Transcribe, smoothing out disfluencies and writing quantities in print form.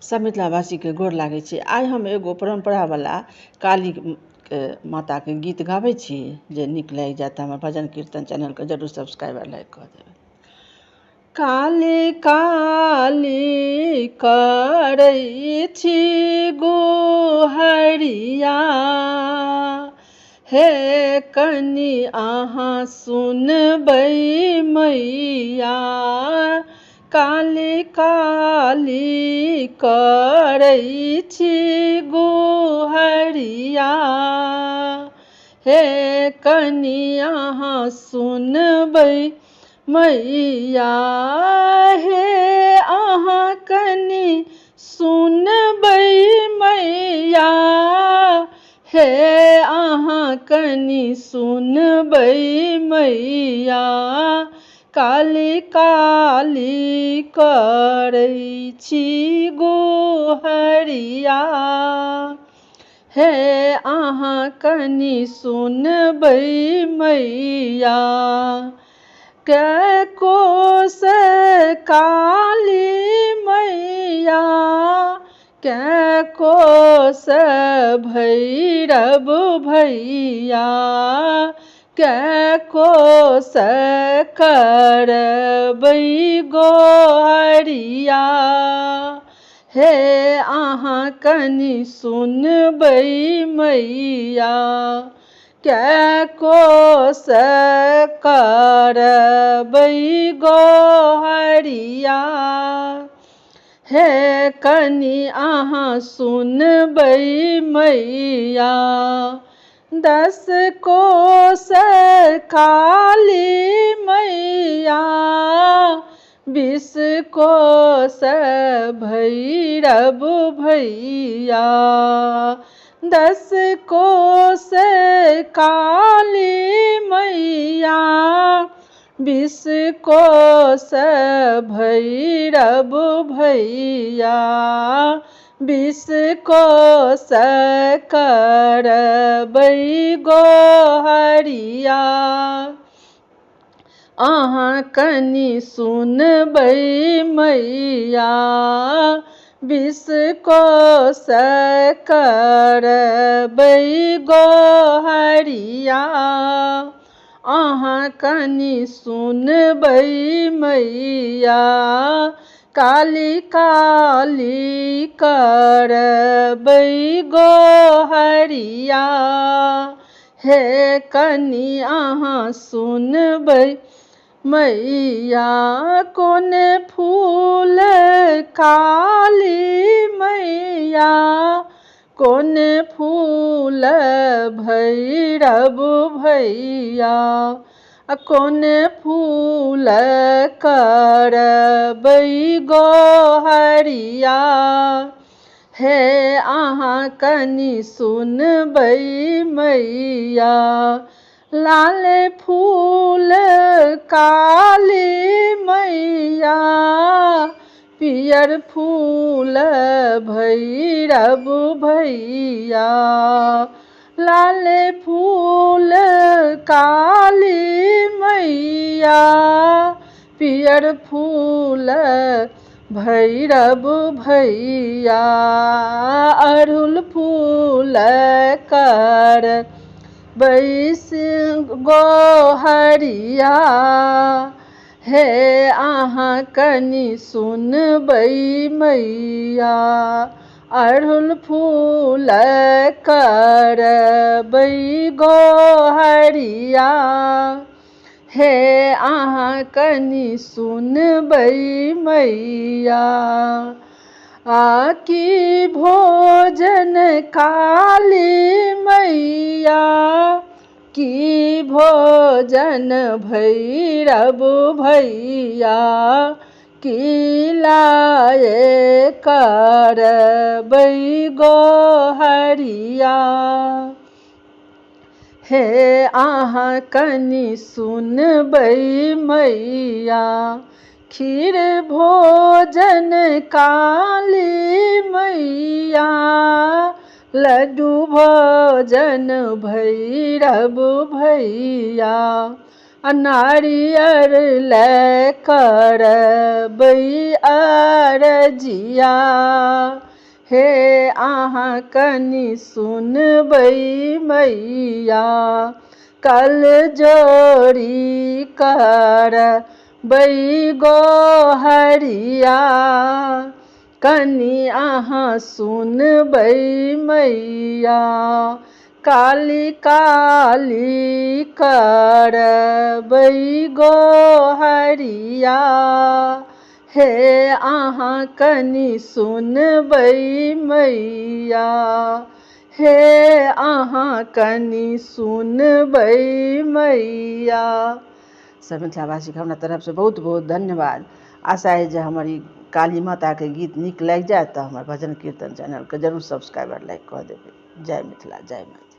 सब मिथिलावासी के गोर लागै छै। आइ हम एगो परंपरा वाला काली माता के गीत गाबै छी, जे नीक लागि जायत हमर भजन कीर्तन चैनल के जरूर सब्सक्राइब और लाइक कऽ देबै। काली काली करै छी गोहरिया, हे कनि अहाँ सुनबै मैया। काली काली करै छी गोहरिया, हे कनि अहाँ सुनबै मैया। हे अहाँ कनि सुनबै मैया, हे अहाँ कनि सुनबै मैया। काली काली करै छी गोहरिया, हे अहाँ कनि सुनबै मैया। कै कोस काली मैया, कै कोस भैरव भैया। कै कोस करबै गोहरिया, हे अहाँ कनि सुनबै मैया। कै कोस करबै गोहरिया, हे कनि अहाँ सुनबै मैया। 10 कोस काली मैया, 20 कोस भैरव भैया। 10 कोस काली मैया, 20 कोस भैरव भैया। 20 कोस करबै गोहरिया, अहाँ कनि सुनबै मैया। 20 कोस करबै गोहरिया, अहाँ कनि सुनबै मैया। काली काली करबै गोहरिया, हे कनि अहाँ सुनबै मैया। कोन फूल काली मैया, कोन फूल भैरव भैया। कोन फूल करबै गोहरिया, हे अहाँ कनि सुनबै मैया। लाल फूल काली मैया, पियर फूल भैरव भैया। लाल फूल काली मैया, पियर फूल भैरव भैया। अड़हुल फूल करबै गोहरिया, हे अहाँ कनि सुनबै मैया। अड़हुल फूल करबै गोहरिया, हे अहाँ कनि सुनबै मैया। की भोजन काली मैया, की भोजन भैरव भैया। की लाए करबै गोहरिया, हे अहाँ कनि सुनबै मैया। खीर भोजन काली मैया, लड्डू भोजन भैरव भैया। नारियर ले करबै अरजिया, हे अहाँ कनि सुनबै मैया, कल जोड़ी करबै गोहरिया, कनि अहाँ सुनबै मैया, काली काली करबै गोहरिया, हे अहाँ कनि सुनबै मैया, हे अहाँ कनि सुनबै मैया। सब मिथिलावासीके हमरा तरफसँ बहुत बहुत धन्यवाद। आशा है जे हमर ई काली माताके गीत नीक लागि जायत तऽ हमर भजन कीर्तन चैनलके जरूर सब्सक्राइब लाइक कऽ देबै। जय मिथिला, जय मैथिली।